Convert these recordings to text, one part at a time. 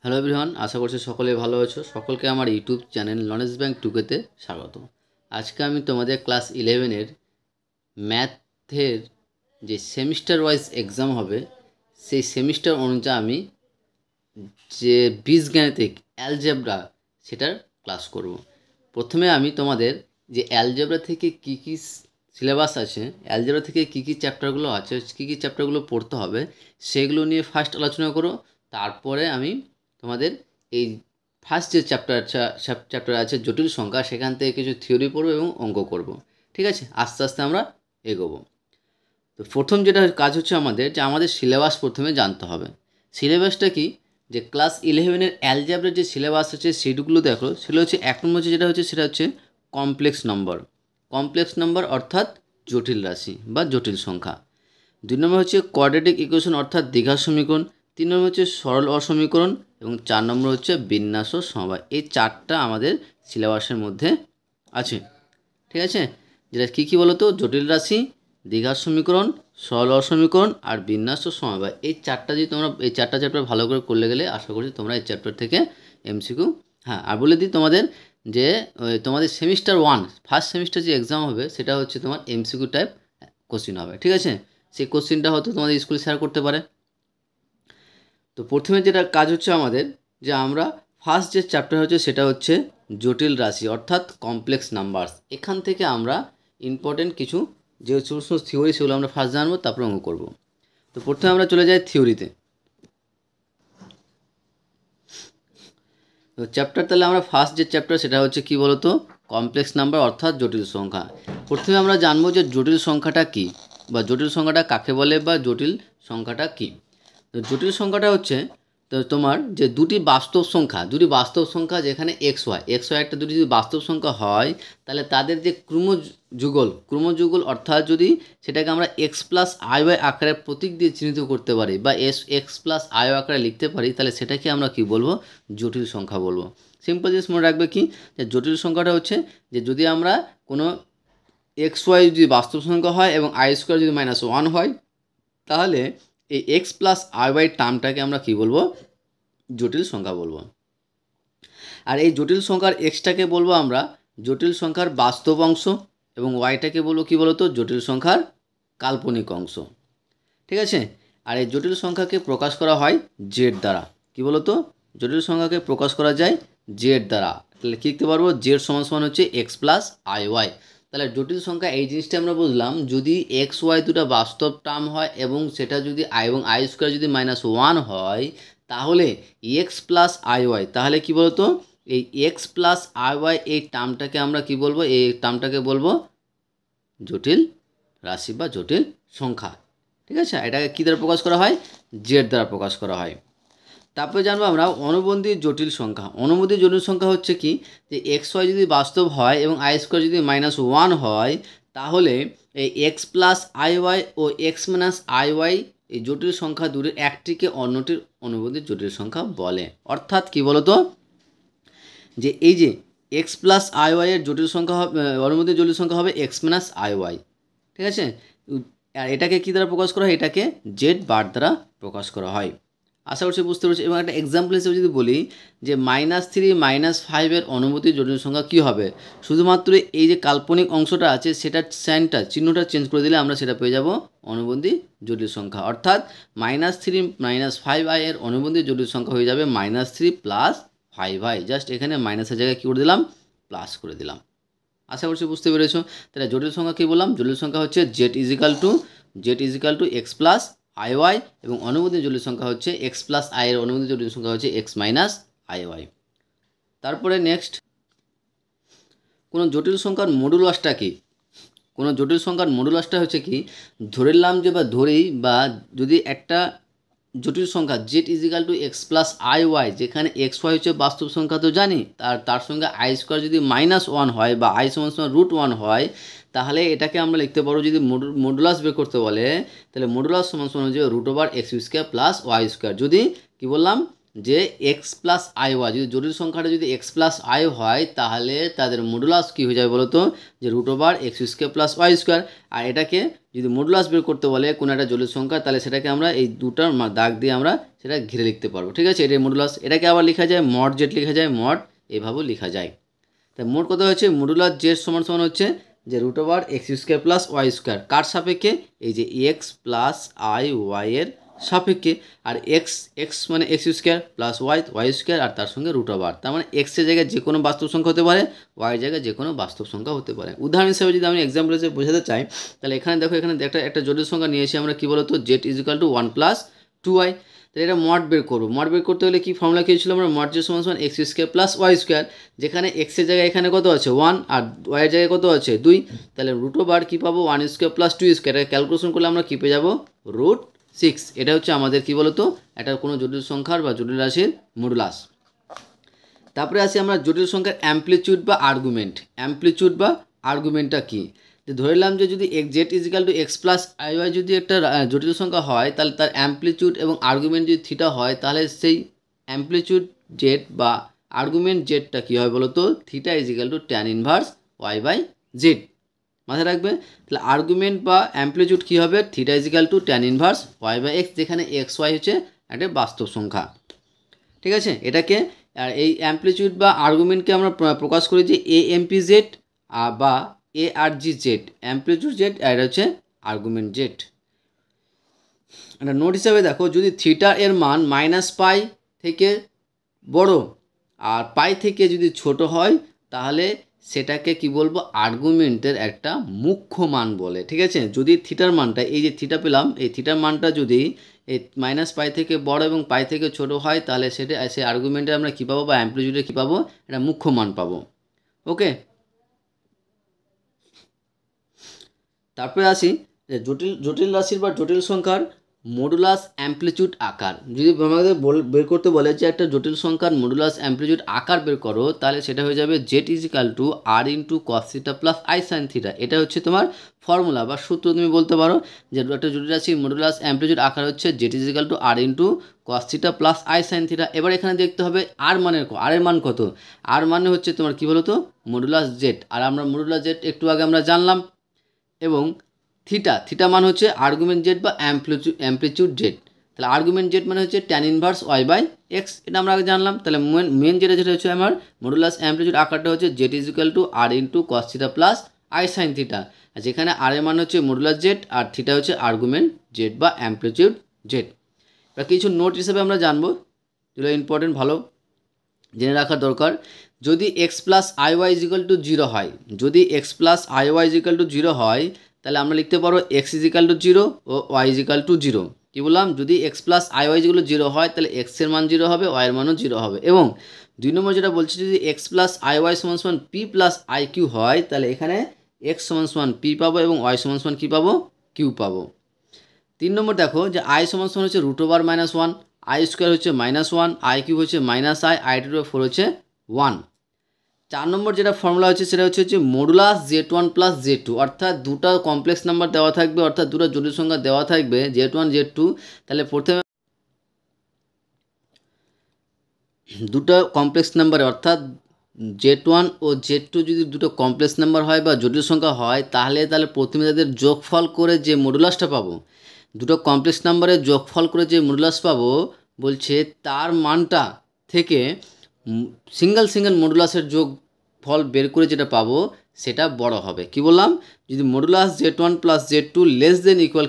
Hello everyone, আশা করছি সকলে ভালো আছো। সকলকে আমার ইউটিউব চ্যানেল নলেজ ব্যাংক টুকেতে স্বাগত। আজকে আমি তোমাদের ক্লাস 11-এর ম্যাথের যে সেমিস্টার ওয়াইজ এক্সাম হবে সেই সেমিস্টার অনুযায়ী আমি যে বীজগাণিতিক অ্যালজেব্রা সেটার ক্লাস করব। প্রথমে আমি তোমাদের যে অ্যালজেব্রা থেকে কী কী সিলেবাস আছে, অ্যালজেব্রা থেকে কী কী চ্যাপ্টারগুলো আছে, কী কী চ্যাপ্টারগুলো পড়তে হবে সেগুলো নিয়ে ফার্স্ট আলোচনা করো। তারপরে আমি তোমাদের এই ফার্স্ট যে চ্যাপ্টার আছে জটিল সংখ্যা, সেখান থেকে কিছু থিওরি পড়বো এবং অঙ্ক করব। ঠিক আছে, আস্তে আস্তে আমরা এগোবো। তো প্রথম যেটা কাজ হচ্ছে আমাদের যে আমাদের সিলেবাস প্রথমে জানতে হবে। সিলেবাসটা কি, যে ক্লাস 11-এর অ্যালজেব্রার যে সিলেবাস আছে সেগুলো দেখো। সেগুলো হচ্ছে এক নম্বর যেটা হচ্ছে সেটা হচ্ছে কমপ্লেক্স নম্বর। কমপ্লেক্স নম্বর অর্থাৎ জটিল রাশি বা জটিল সংখ্যা। 2 নম্বর হচ্ছে কোয়াড্রেটিক ইকুয়েশন অর্থাৎ দ্বিঘাত সমীকরণ। 3 নম্বর হচ্ছে সরল অসমীকরণ এবং 4 নম্বর হচ্ছে বিন্যাস ও সমবায়। এই চারটা আমাদের সিলেবাসের মধ্যে আছে। ঠিক আছে, যেটা কী কী বলো তো, জটিল রাশি, দ্বিঘাত সমীকরণ, সরল অসমীকরণ আর বিন্যাস ও সমবায়। এই চারটা যদি তোমরা এই চারটা চ্যাপ্টার ভালো করে করলে গেলে আশা করছি তোমরা এই চ্যাপ্টার থেকে এমসিকিউ। হ্যাঁ, আর বলে দিই তোমাদের যে তোমাদের সেমিস্টার 1 ফার্স্ট সেমিস্টার যে এক্সাম হবে সেটা হচ্ছে তোমার এমসিকিউ টাইপ কোশ্চিন হবে। ঠিক আছে, সেই কোশ্চিনটা হয়তো তোমাদের স্কুলে শেয়ার করতে পারে। তো প্রথমে যেটা কাজ হচ্ছে আমাদের, যে আমরা ফার্স্ট যে চ্যাপ্টার হচ্ছে সেটা হচ্ছে জটিল রাশি অর্থাৎ কমপ্লেক্স নাম্বারস। এখান থেকে আমরা ইম্পর্টেন্ট কিছু যে সমস্ত থিওরি সেগুলো আমরা ফার্স্ট জানবো, তারপর অঙ্ক করব। তো প্রথমে আমরা চলে যাই থিওরিতে। তো চ্যাপ্টার তাহলে আমরা ফার্স্ট যে চ্যাপ্টার সেটা হচ্ছে কি বলতো, কমপ্লেক্স নাম্বার অর্থাৎ জটিল সংখ্যা। প্রথমে আমরা জানবো যে জটিল সংখ্যাটা কি, বা জটিল সংখ্যাটা কাকে বলে, বা জটিল সংখ্যাটা কি। তো জটিল সংখ্যাটা হচ্ছে তো তোমার যে দুটি বাস্তব সংখ্যা যেখানে এক্স ওয়াই একটা দুটি যদি বাস্তব সংখ্যা হয়, তাহলে তাদের যে ক্রমযুগল অর্থাৎ যদি সেটাকে আমরা এক্স প্লাস আই ওয়াই আকারে প্রতীক দিয়ে চিহ্নিত করতে পারি বা এক্স প্লাস আই ওয়াই আকারে লিখতে পারি, তাহলে সেটাকে আমরা কি বলবো, জটিল সংখ্যা বলবো। সিম্পল জিনিস মনে রাখবে কি, যে জটিল সংখ্যাটা হচ্ছে যে যদি আমরা কোনো এক্স ওয়াই যদি বাস্তব সংখ্যা হয় এবং আই স্কোয়ার যদি -1 হয়, তাহলে এই এক্স প্লাস আই ওয়াই টার্মটাকে আমরা কি বলবো, জটিল সংখ্যা বলবো। আর এই জটিল সংখ্যার এক্সটাকে বলবো আমরা জটিল সংখ্যার বাস্তব অংশ এবং ওয়াইটাকে বলবো কি বলতো, জটিল সংখ্যার কাল্পনিক অংশ। ঠিক আছে, আর এই জটিল সংখ্যাকে প্রকাশ করা হয় জেড দ্বারা। কি বলতো, জটিল সংখ্যাকে প্রকাশ করা যায় জেড দ্বারা। তাহলে কী লিখতে পারবো, জেড সমান সমান হচ্ছে এক্স প্লাস আই ওয়াই। তাহলে জটিল সংখ্যা এই জিনিসটা আমরা বুঝলাম, যদি এক্স ওয়াই দুটো বাস্তব টার্ম হয় এবং সেটা যদি আই স্কোয়ার যদি -1 হয়, তাহলে এক্স প্লাস আই ওয়াই, তাহলে কী বলতো, এই এক্স প্লাস আই ওয়াই এই টার্মটাকে আমরা কি বলবো, এই টার্মটাকে বলবো জটিল রাশি বা জটিল সংখ্যা। ঠিক আছে, এটাকে কী দ্বারা প্রকাশ করা হয়, জেড দ্বারা প্রকাশ করা হয়। তারপরে জানবো আমরা অনুবন্ধী জটিল সংখ্যা। অনুবন্ধী জটিল সংখ্যা হচ্ছে কি, যে এক্স ওয়াই যদি বাস্তব হয় এবং আই স্কোয়ার যদি -1 হয়, তাহলে এই এক্স প্লাস আই ওয়াই ও এক্স মাইনাস আই ওয়াই এই জটিল সংখ্যা দুটির একটিকে অন্যটির অনুবন্ধী জটিল সংখ্যা বলে। অর্থাৎ কি বলতো, যে এই যে এক্স প্লাস আই ওয়াই এর জটিল সংখ্যা হবে, অনুবন্ধী জটিল সংখ্যা হবে এক্স মাইনাস আই ওয়াই। ঠিক আছে, আর এটাকে কী দ্বারা প্রকাশ করা হয়, এটাকে জেড বার দ্বারা প্রকাশ করা হয়। আশা করছি বুঝতে পেরেছি। এবং একটা এক্সাম্পল হিসেবে যদি বলি যে -3 -5 এর অনুবন্ধী জটিল সংখ্যা কী হবে, শুধুমাত্র এই যে কাল্পনিক অংশটা আছে সেটার চিহ্নটা চেঞ্জ করে দিলে আমরা সেটা পেয়ে যাব অনুবন্ধী জটিল সংখ্যা। অর্থাৎ -3 -5i এর অনুবন্ধী জটিল সংখ্যা হয়ে যাবে -3 + 5i। জাস্ট এখানে মাইনাসের জায়গায় কী করে দিলাম, প্লাস করে দিলাম। আশা করছি বুঝতে পেরেছো। তাহলে জটিল সংখ্যা কী বললাম, জটিল সংখ্যা হচ্ছে z is equal to x plus i y এবং অনুবন্ধী জটিল সংখ্যা হচ্ছে এক্স প্লাস আই এর অনুবন্ধী জটিল সংখ্যা হচ্ছে এক্স মাইনাস আই ওয়াই। তারপরে নেক্সট, কোনো জটিল সংখ্যার মডুলাসটা কি। কোনো জটিল সংখ্যার মডুলাসটা হচ্ছে কি, ধরলাম যে বা যদি একটা জটিল সংখ্যা z is equal to x plus i y, যেখানে এক্স ওয়াই হচ্ছে বাস্তব সংখ্যা তো জানি, তার সঙ্গে আই স্কোয়ার যদি -1 হয় বা আই সমান সমান √1 হয়, তাহলে এটাকে আমরা লিখতে পারবো, যদি মডুলাস বের করতে বলে তাহলে মডুলাস সমান সমান হচ্ছে √(x² + y²। যদি কি বললাম, যে এক্স প্লাস আই ওয়াই, যদি জটিল সংখ্যাটা যদি এক্স প্লাস আই হয় তাহলে তাদের মডুলাস কী হয়ে যাবে বলো তো, যে root over x square plus y square. আর এটাকে যদি মডুলাস বের করতে বলে কোনো একটা জটিল সংখ্যা, তাহলে সেটাকে আমরা এই দুটার দাগ দিয়ে আমরা সেটা ঘিরে লিখতে পারবো, ঠিক আছে। এটাই মডুলাস। এটাকে আবার লেখা যায় মড জেড, লেখা যায় মড, এভাবেও লেখা যায়। তাই মোট কথা হচ্ছে মডুলাস জেড সমান সমান হচ্ছে যে root over x square plus y square, কার সাপেক্ষে, এই যে এক্স প্লাস আই ওয়াই এর সাপেক্ষে। আর এক্স মানে x square plus y square, আর তার সঙ্গে রুট ওভার, তার মানে এক্সের জায়গায় যে কোনো বাস্তব সংখ্যা হতে পারে, ওয়াইয়ের জায়গায় যে কোনো বাস্তব সংখ্যা হতে পারে। উদাহরণ হিসেবে যদি আমি এক্সাম্পল হিসেবে বোঝাতে চাই, তাহলে এখানে দেখো, এখানে একটা জটিল সংখ্যা নিয়েছি আমরা, কী বলতো, Z is equal two 1 plus 2y। তাহলে এটা মড বের করবো। মড বের করতে হলে কি ফর্মুলা কী ছিল, আমরা মড জেড সমান সমান x square plus y square, যেখানে এক্সের জায়গায় এখানে কত আছে 1 আর ওয়াইয়ের জায়গায় কত আছে 2, তাহলে রুট ওভার কী পাবো 1 স্কোয়ার প্লাস 2 স্কোয়ার, এটা ক্যালকুলেশন করলে আমরা কী পেয়ে যাবো √6। এটা হচ্ছে আমাদের কী বলতো, এটা কোনো জটিল সংখ্যার বা জটিল রাশির মডুলাস। তারপরে আসি আমরা জটিল সংখ্যার অ্যামপ্লিচিউড বা আর্গুমেন্ট। অ্যামপ্লিচিউড বা আর্গুমেন্টটা কী, যে ধরে নিলাম যে যদি z is equal to x plus i y যদি একটা জটিল সংখ্যা হয়, তাহলে তার অ্যামপ্লিচিউড এবং আর্গুমেন্ট যদি থিটা হয়, তাহলে সেই অ্যামপ্লিচিউড জেড বা আর্গুমেন্ট জেডটা কী হয় বলো তো, theta is equal to tan inverse y by z. মাথায় রাখবে। তাহলে আর্গুমেন্ট বা অ্যামপ্লিচিউড কী হবে, theta is equal to tan inverse y by x, যেখানে এক্স ওয়াই হচ্ছে একটা বাস্তব সংখ্যা, ঠিক আছে। এটাকে আর এই অ্যামপ্লিচিউড বা আর্গুমেন্টকে আমরা প্রকাশ করি যে এ এমপি জেড বা এ আর জি জেড, অ্যামপ্লিচিউড জেড, আর এটা হচ্ছে আর্গুমেন্ট জেড। একটা নোট হিসাবে দেখো, যদি থিটা এর মান -পাই থেকে বড় আর পাই থেকে যদি ছোট হয়, তাহলে সেটাকে কি বলবো, আর্গুমেন্টের একটা মুখ্য মান বলে, ঠিক আছে। যদি থিটার মানটা, এই যে থিটা পেলাম, এই থিটার মানটা যদি এই -পাই থেকে বড় এবং পাই থেকে ছোট হয়, তাহলে সেটা সেই আর্গুমেন্টে আমরা কী পাবো, বা অ্যামপ্লিচিউডে কী পাবো, একটা মুখ্য মান পাবো। ওকে, তারপরে আসি যে জটিল রাশির বা জটিল সংখ্যার মডুলাস অ্যামপ্লিচিউড আকার। যদি আমাদের বের করতে বলে যে একটা জটিল সংখ্যার মডুলাস অ্যামপ্লিচিউড আকার বের করো, তাহলে সেটা হয়ে যাবে z is equal to r into cos theta plus i sine theta. এটা হচ্ছে তোমার ফর্মুলা বা সূত্র, তুমি বলতে পারো যে একটা জটিল রাশির মডুলাস অ্যামপ্লিচিউড আকার হচ্ছে z is equal to r into cos theta plus i sine theta. এবার এখানে দেখতে হবে আর এর মান কত। আর মানে হচ্ছে তোমার কী বলো তো, মডুলাস জেড, আর আমরা মডুলাস জেড একটু আগে আমরা জানলাম। এবং থিটা মান হচ্ছে আর্গুমেন্ট জেড বা অ্যামপ্লিচিউড জেড। তাহলে আর্গুমেন্ট জেড মানে হচ্ছে tan inverse y by x, এটা আমরা আগে জানলাম। তাহলে মেন যেটা হচ্ছে আমার মডুলাস অ্যামপ্লিচিউড আকারটা হচ্ছে z is equal to r into cos theta plus i sine theta, যেখানে আর এর মান হচ্ছে মডুলাস জেড আর থিটা হচ্ছে আর্গুমেন্ট জেড বা অ্যামপ্লিচিউড জেড। এবার কিছু নোট হিসেবে আমরা জানবো, যেগুলো ইম্পর্টেন্ট, ভালো জেনে রাখা দরকার। যদি x plus i y is equal to 0 হয়, যদি x plus i y is equal to 0 হয়, তাহলে আমরা লিখতে পারো এক্স ইজ ইকাল টু 0 ও ওয়াই ইজ ইকাল টু 0। কী বললাম, যদি এক্স প্লাস আই ওয়াই যেগুলো 0 হয়, তাহলে এক্সের মান 0 হবে, ওয়াইয়ের মানও 0 হবে। এবং 2 নম্বর যেটা বলছি, যদি এক্স প্লাস আই ওয়াই সমান সমান পি প্লাস আই কিউ হয়, তাহলে এখানে এক্স সমান সমান পি পাবো এবং ওয়াই সমান সমান কী পাবো, কিউ পাবো। 3 নম্বর দেখো যে আই সমান সমান হচ্ছে √ওভার -1, আই স্কোয়ার হচ্ছে -1, আই কিউ হচ্ছে -4 হচ্ছে 1। 4 নম্বর যেটা ফর্মুলা হচ্ছে সেটা হচ্ছে মডুলাস Z1 প্লাস Z2, অর্থাৎ দুটো কমপ্লেক্স নাম্বার দেওয়া থাকবে, অর্থাৎ দুটো জটিল সংখ্যা দেওয়া থাকবে Z1 Z2। তাহলে প্রথমে দুটো কমপ্লেক্স নাম্বার, অর্থাৎ Z1 ও Z2 যদি দুটো কমপ্লেক্স নাম্বার হয় বা জটিল সংখ্যা হয়, তাহলে প্রথমে তাদের যোগফল করে যে মডুলাসটা পাবো, দুটো কমপ্লেক্স নাম্বারের যোগফল করে যে মডুলাস পাবো, বলছে তার মানটা থেকে সিঙ্গেল মডুলাসের যোগফল বের করে যেটা পাবো সেটা বড় হবে। কি বললাম, যদি modulus Z1 plus Z2 less than equal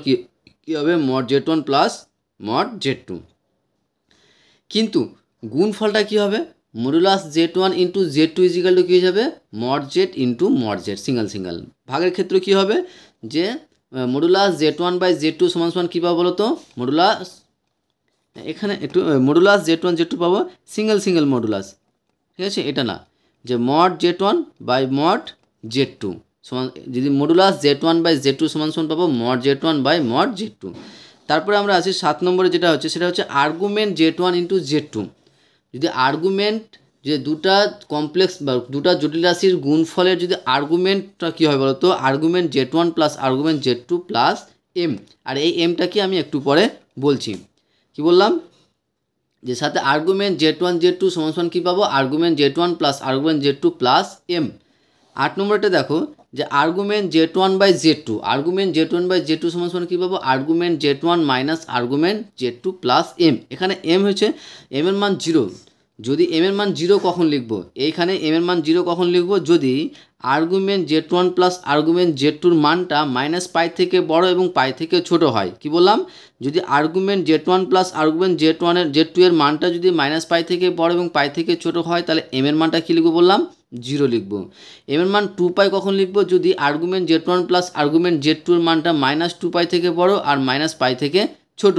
কী হবে, mod Z1 plus mod Z2। কিন্তু গুণফলটা কী হবে, modulus Z1 into Z2 is equal to কী হয়ে যাবে, mod Z into mod Z single. ভাগের ক্ষেত্রে কী হবে, যে মডুলাস Z1 বাই Z2 সমান সমান কী পাবো বলো তো, মডুলাস, এখানে একটু মডুলাস Z1 Z2 পাবো সিঙ্গেল মডুলাস, ঠিক আছে, এটা না, যে mod Z1 by mod Z2 সমান, যদি মডুলাস Z1 বাই Z2 সমান পাবো mod Z1 by mod Z2। তারপরে আমরা আসি 7 নম্বরে, যেটা হচ্ছে সেটা হচ্ছে আর্গুমেন্ট Z1 ইন্টু Z2। যদি আর্গুমেন্ট, যে দুটা কমপ্লেক্স বা দুটা জটিল রাশির গুণফলের যদি আর্গুমেন্টটা কী হয় বলো তো, argument Z1 plus argument Z2 plus M, আর এই এমটা কি আমি একটু পরে বলছি। কি বললাম, যে সাথে আর্গুমেন্ট z1 z2 সমান সমান কী পাবো, argument z1 plus argument z2 plus m। 8 নম্বরটা দেখো যে argument z1 by z2, argument z1 by z2 সমান সমান কী পাবো, argument z1 minus argument z2 plus m। এখানে m হচ্ছে m এর মান 0, যদি m এর মান 0 কখন লিখব, এইখানে m এর মান 0 কখন লিখব, যদি আর্গুমেন্ট z1 প্লাস আর্গুমেন্ট z2-র মানটা মাইনাস পাই থেকে বড় এবং পাই থেকে ছোট হয়। কি বললাম, যদি argument z1 plus argument z2 এর মানটা যদি মাইনাস পাই থেকে বড় এবং পাই থেকে ছোট হয়, তাহলে m এর মানটা কী লিখব বললাম, 0 লিখব। m এর মান 2 পাই কখন লিখব, যদি আর্গুমেন্ট z1 প্লাস আর্গুমেন্ট z2-র মানটা মাইনাস 2 পাই থেকে বড় আর মাইনাস পাই থেকে ছোট।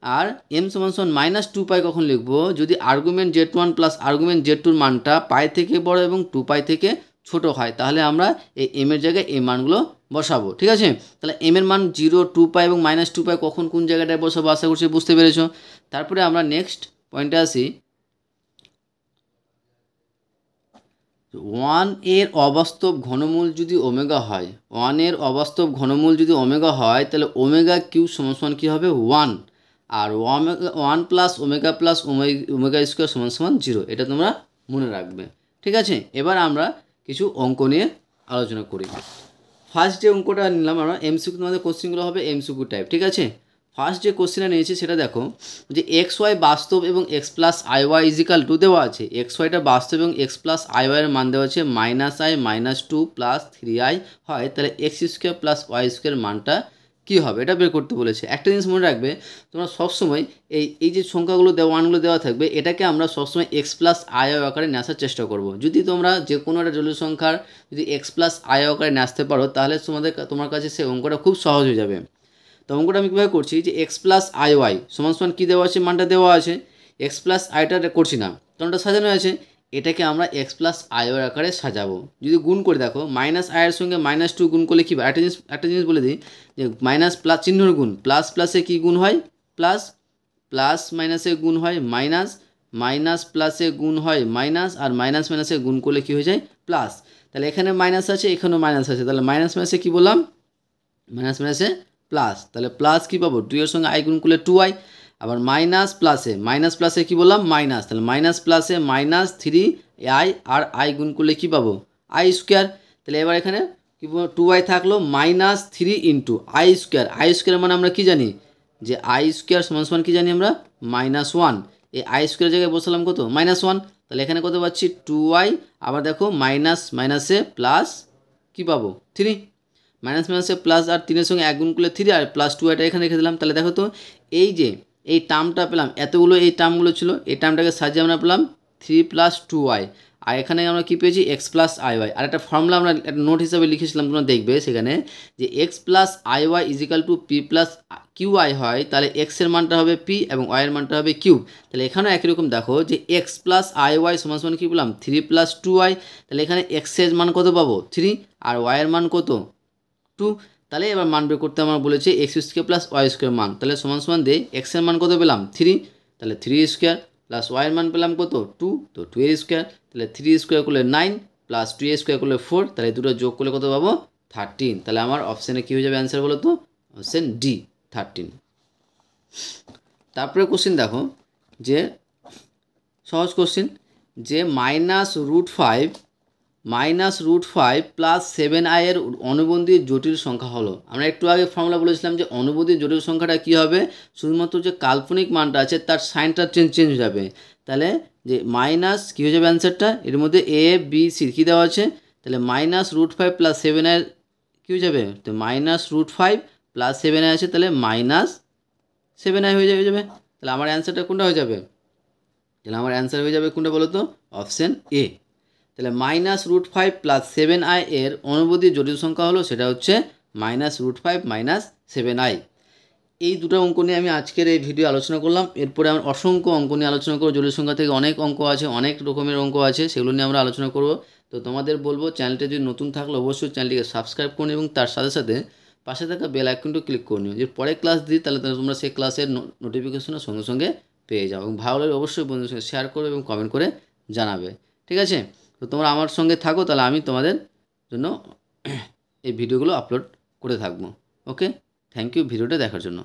আর m সমান সমান মাইনাস 2 পাই কখন লিখব, যদি আর্গুমেন্ট z1 প্লাস আর্গুমেন্ট z2-র মানটা পাই থেকে বড় এবং 2 পাই থেকে ছোট হয়। তাহলে আমরা এই m এর জায়গায় এই মানগুলো বসাবো। ঠিক আছে, তাহলে m এর মান 0, 2 পাই এবং মাইনাস 2 পাই কখন কোন জায়গাটায় বসাবো আশা করছি বুঝতে পেরেছো। তারপরে আমরা নেক্সট পয়েন্টে আসি। 1 এর অবাস্তব ঘনমূল যদি ওমেগা হয়, 1 এর অবাস্তব ঘনমূল যদি ওমেগা হয়, তাহলে ওমেগা কিউ সমান সমান কী হবে 1, আর 1 plus omega plus omega square সমান সমান 0। এটা তোমরা মনে রাখবে। ঠিক আছে, এবার আমরা কিছু অঙ্ক নিয়ে আলোচনা করি। ফার্স্ট যে অঙ্কটা নিলাম আমরা এমসিকিউ, তোমাদের কোশ্চেনগুলো হবে এমসিকিউ টাইপ। ঠিক আছে, ফার্স্ট যে কোশ্চেনটা নিয়েছি সেটা দেখো যে এক্স ওয়াই বাস্তব এবং x plus i y equal to দেওয়া আছে। এক্স ওয়াইটা বাস্তব এবং এক্স প্লাস আই ওয়াইয়ের মান দেওয়া আছে -i -2 প্লাস 3i হয়, তাহলে x square plus y square মানটা কী হবে এটা বের করতে বলেছে। একটা জিনিস মনে রাখবে, তোমরা সবসময় এই যে সংখ্যাগুলো দেওয়া মানগুলো দেওয়া থাকবে, এটাকে আমরা সবসময় এক্স প্লাস আই আকারে নিয়ে আসার চেষ্টা করব। যদি তোমরা যে কোনো একটা জটিল সংখ্যার যদি এক্স প্লাস আই আকারে নিয়ে আসতে পারো, তাহলে তোমার কাছে সেই অঙ্কটা খুব সহজ হয়ে যাবে। তো অঙ্কটা আমি কীভাবে করছি, যে এক্স প্লাস আই ওয়াই সমান সমান কী দেওয়া আছে, মানটা দেওয়া আছে। এক্স প্লাস আইটা করছি না, কারণটা সাজানো আছে। এটাকে আমরা এক্স প্লাস আই ওয়াই আকারে সাজাবো। যদি গুণ করে দেখো, মাইনাস আইয়ের সঙ্গে -2 গুণ করলে কী, একটা জিনিস বলে দিই যে মাইনাস প্লাস চিহ্নর গুণ, প্লাস প্লাসে কী গুণ হয় প্লাস, প্লাস মাইনাসে গুণ হয় মাইনাস, মাইনাস প্লাসে গুণ হয় মাইনাস, আর মাইনাস মাইনাসে গুণ করলে কী হয়ে যায় প্লাস। তাহলে এখানে মাইনাস আছে, এখানেও মাইনাস আছে, তাহলে মাইনাস মাইনাসে কী বললাম, মাইনাস মাইনাসে প্লাস। তাহলে প্লাস কী পাবো, 2 এর সঙ্গে আই গুণ করলে 2i, আবার মাইনাস প্লাসে কী বললাম মাইনাস, তাহলে মাইনাস প্লাসে -3i আর আই গুণ করলে কী পাবো আই স্কোয়ার। তাহলে এবার এখানে কী 2i থাকলো -3 into I square. I square মানে আমরা কী জানি, যে আই স্কোয়ার সমান সমান কী জানি আমরা -1। এই আই স্কোয়ার জায়গায় বসালাম কত -1, তাহলে এখানে কত পাচ্ছি 2i, আবার দেখো মাইনাস মাইনাসে প্লাস কী পাবো 3, মাইনাস মাইনাসে প্লাস, আর 3-এর সঙ্গে 1 গুণ করলে 3 আর প্লাস 2iটা এখানে রেখে দিলাম। তাহলে দেখো তো এই যে এই টার্মটা পেলাম, এতগুলো এই টার্মগুলো ছিল, এই টার্মটাকে সাজিয়ে আমরা পেলাম 3 + 2i, আর এখানে আমরা কী পেয়েছি এক্স প্লাস আই ওয়াই। আর একটা ফর্মুলা আমরা একটা নোট হিসাবে লিখেছিলাম, তোমরা দেখবে সেখানে যে x plus i y equal to p plus q i হয়, তাহলে এক্সের মানটা হবে পি এবং ওয়াইয়ের মানটা হবে কিউ। তাহলে এখানেও একই রকম দেখো যে এক্স প্লাস আই ওয়াই সমান সমান কী বললাম 3 + 2i, তাহলে এখানে এক্সের মান কত পাবো 3 আর ওয়াইয়ের মান কত 2। তাহলে এবার মান বের করতে আমার বলেছে x square plus y square মান, তাহলে সমান সমান দিয়ে এক্সের মান কত পেলাম 3, তাহলে 3 স্কোয়ার প্লাস ওয়াইয়ের মান পেলাম কত 2, তো 2 এর স্কোয়ার, তাহলে 3 স্কোয়ার করলে 9 প্লাস 2 স্কোয়ার করলে 4, তাহলে দুটো যোগ করলে কত পাবো 13। তাহলে আমার অপশানে কী হয়ে যাবে অ্যান্সার বলো তো, অপশান ডি 13। তারপরে কোশ্চেন দেখো যে সহজ কোশ্চেন, যে -√5 প্লাস 7i এর অনুবন্ধী জটিল সংখ্যা হলো। আমরা একটু আগে ফর্মুলা বলেছিলাম যে অনুবন্ধী জটিল সংখ্যাটা কী হবে, শুধুমাত্র যে কাল্পনিক মানটা আছে তার সাইনটা চেঞ্জ হয়ে যাবে। তাহলে যে মাইনাস কী হয়ে যাবে অ্যান্সারটা, এর মধ্যে এ বি সি কী দেওয়া আছে, তাহলে -√5 প্লাস 7i কী হয়ে যাবে, তো -√5 প্লাস 7i আছে, তাহলে -7i হয়ে যাবে। তাহলে আমার অ্যান্সারটা কোনটা হয়ে যাবে, তাহলে আমার অ্যান্সার হয়ে যাবে কোনটা বলো তো, অপশান এ। তাহলে -√5 প্লাস 7i এর অনুবন্ধী জটিল সংখ্যা হলো সেটা হচ্ছে -√5 7i। এই দুটো অঙ্ক নিয়ে আমি আজকের এই ভিডিও আলোচনা করলাম। এরপরে আমরা অসংখ্য অঙ্ক নিয়ে আলোচনা করব, জটিল সংখ্যা থেকে অনেক অঙ্ক আছে, অনেক রকমের অঙ্ক আছে, সেগুলো নিয়ে আমরা আলোচনা করব। তো তোমাদের বলবো চ্যানেলটা যদি নতুন থাকলে অবশ্যই চ্যানেলটিকে সাবস্ক্রাইব করুন এবং তার সাথে সাথে পাশে থাকা বেল আইকনটি ক্লিক করে নিও, যে পরে ক্লাস দিই তাহলে তোমরা সেই ক্লাসের নোটিফিকেশনের সঙ্গে সঙ্গে পেয়ে যাও। এবং ভালো লাগলে অবশ্যই বন্ধুদের সঙ্গে শেয়ার করবে এবং কমেন্ট করে জানাবে। ঠিক আছে, তো তোমরা আমার সঙ্গে থাকো, তাহলে আমি তোমাদের জন্য এই ভিডিওগুলো আপলোড করে থাকবো। ওকে, থ্যাংক ইউ ভিডিওটা দেখার জন্য।